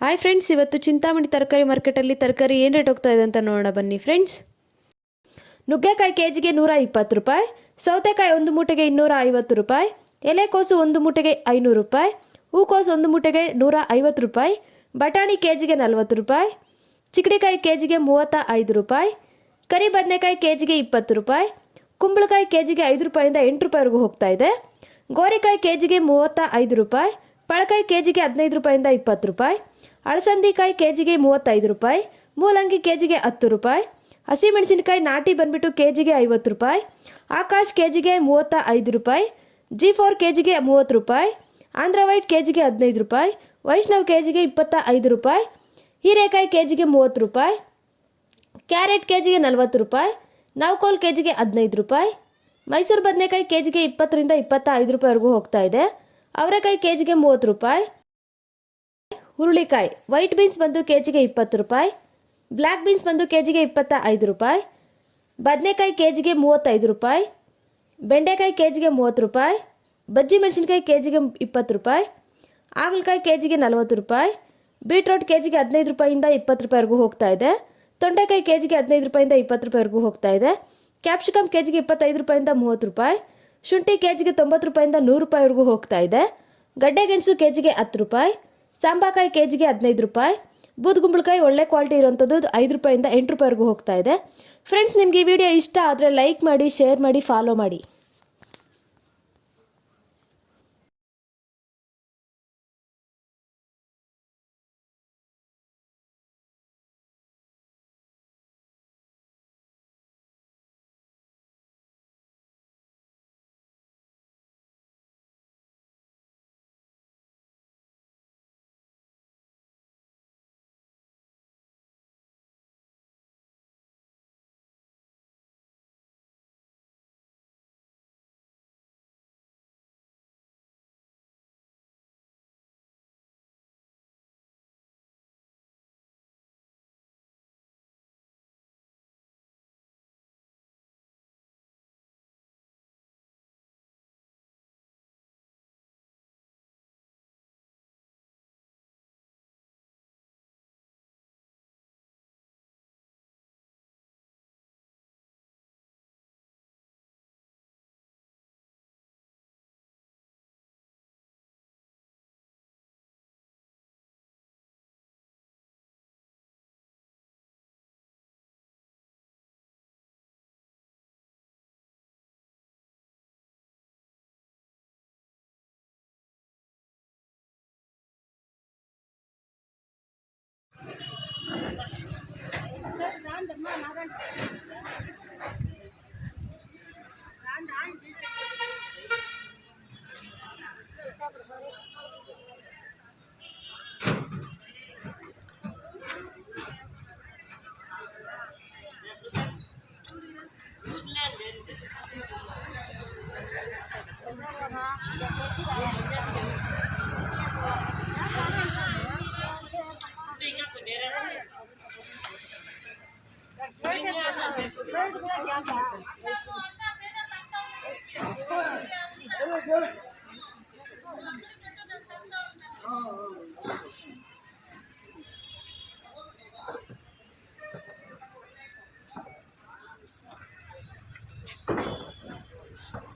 Hi friends, ಇವತ್ತು ಚಿಂತಾಮಣಿ ತರಕಾರಿ ಮಾರ್ಕೆಟಲ್ಲಿ ತರಕಾರಿ ಏನು ರೇಟ್ ಹೋಗ್ತಾ ಇದೆ ಅಂತ ನೋಡೋಣ ಬನ್ನಿ ಫ್ರೆಂಡ್ಸ್. ನುಗ್ಗೆಕಾಯಿ ಕೆಜಿಗೆ 120 ರೂಪಾಯಿ, ಸೌತೆಕಾಯಿ ಒಂದು ಮೂಟೆಗೆ 250 ರೂಪಾಯಿ, ಎಲೆಕೋಸು ಒಂದು ಮೂಟೆಗೆ 500 ರೂಪಾಯಿ, ಹೂಕೋಸು ಒಂದು ಮೂಟೆಗೆ 150 ರೂಪಾಯಿ, ಬಟಾಣಿ ಕೆಜಿಗೆ 40 ರೂಪಾಯಿ, ಚಿಕ್ಕಡಿಕಾಯಿ ಕೆಜಿಗೆ 35 ರೂಪಾಯಿ, ಕರಿ ಬದನೆಕಾಯಿ ಕೆಜಿಗೆ 20 ರೂಪಾಯಿ, ಕುಂಬಳಕಾಯಿ ಕೆಜಿಗೆ 5 ರೂಪಾಯಿಂದ 8 ರೂಪಾಯಿವರೆಗೂ ಹೋಗ್ತಾ ಇದೆ. ಗೋರಿಕಾಯಿ ಕೆಜಿಗೆ 35 ರೂಪಾಯಿ, ಪಳಕಾಯಿ ಕೆಜಿಗೆ 15 ರೂಪಾಯಿಂದ 20 ರೂಪಾಯಿ, ಅಳಸಂದಿಕಾಯಿ ಕೆಜಿಗೆ 35 ರೂಪಾಯಿ, ಮೂಲಂಗಿ ಕೆಜಿಗೆ 10 ರೂಪಾಯಿ, ಹಸಿಮೆಣಸಿನಕಾಯಿ ನಾಟಿ ಬಂದ್ಬಿಟ್ಟು ಕೆಜಿಗೆ 50 ರೂಪಾಯಿ, ಆಕಾಶ್ ಕೆಜಿಗೆ 35 ರೂಪಾಯಿ, G4 ಕೆಜಿಗೆ 30 ರೂಪಾಯಿ, ಆಂಧ್ರ ವೈಟ್ ಕೆಜಿಗೆ 15 ರೂಪಾಯಿ, ವೈಷ್ಣವ್ ಕೆಜಿಗೆ 25 ರೂಪಾಯಿ, ಹೀರೆಕಾಯಿ ಕೆಜಿಗೆ 30 ರೂಪಾಯಿ, ಕ್ಯಾರೆಟ್ ಕೆಜಿಗೆ 40 ರೂಪಾಯಿ, ನವಕೋಲ್ ಕೆಜಿಗೆ 15 ರೂಪಾಯಿ, ಮೈಸೂರು ಬದನೆಕಾಯಿ ಕೆಜಿಗೆ 20ರಿಂದ 25 ರೂಪಾಯಿವರೆಗೂ ಹೋಗ್ತಾ ಇದೆ. ಅವರೆಕಾಯಿ ಕೆಜಿಗೆ 30 ರೂಪಾಯಿ, ಹುರುಳಿಕಾಯಿ ವೈಟ್ ಬೀನ್ಸ್ ಬಂದು ಕೆಜಿಗೆ 20 ರೂಪಾಯಿ, ಬ್ಲ್ಯಾಕ್ ಬೀನ್ಸ್ ಬಂದು ಕೆಜಿಗೆ 25 ರೂಪಾಯಿ, ಬದನೆಕಾಯಿ ಕೆಜಿಗೆ 35 ರೂಪಾಯಿ, ಬೆಂಡೆಕಾಯಿ ಕೆಜಿಗೆ 30 ರೂಪಾಯಿ, ಬಜ್ಜಿ ಮೆಣಸಿನಕಾಯಿ ಕೆಜಿಗೆ 20 ರೂಪಾಯಿ, ಹಾಗಲಕಾಯಿ ಕೆಜಿಗೆ 40 ರೂಪಾಯಿ, ಬೀಟ್ರೋಟ್ ಕೆಜಿಗೆ 15 ರೂಪಾಯಿಂದ 20 ರೂಪಾಯಿವರೆಗೂ ಹೋಗ್ತಾ ಇದೆ. ತೊಂಡೆಕಾಯಿ ಕೆಜಿಗೆ 15 ರೂಪಾಯಿಂದ 20 ರೂಪಾಯಿವರೆಗೂ ಹೋಗ್ತಾ ಇದೆ. ಕ್ಯಾಪ್ಸಿಕಮ್ ಕೆಜಿಗೆ 25 ರೂಪಾಯಿಂದ 30 ರೂಪಾಯಿ, ಶುಂಠಿ ಕೆಜಿಗೆ 90 ರೂಪಾಯಿಂದ 100 ರೂಪಾಯಿವರೆಗೂ ಹೋಗ್ತಾ ಇದೆ. ಗಡ್ಡೆ ಗೆಣಸು ಕೆಜಿಗೆ 10 ರೂಪಾಯಿ, ಸಾಂಬಾಕಾಯಿ ಕೆಜಿಗೆ 15 ರೂಪಾಯಿ, ಬೂದುಗುಂಬಳಕಾಯಿ ಒಳ್ಳೆ ಕ್ವಾಲಿಟಿ ಇರೋಂಥದ್ದು 5 ರೂಪಾಯಿಂದ 8 ರೂಪಾಯಿವರೆಗೂ ಹೋಗ್ತಾ ಇದೆ. ಫ್ರೆಂಡ್ಸ್, ನಿಮಗೆ ಈ ವಿಡಿಯೋ ಇಷ್ಟ ಆದರೆ ಲೈಕ್ ಮಾಡಿ, ಶೇರ್ ಮಾಡಿ, ಫಾಲೋ ಮಾಡಿ.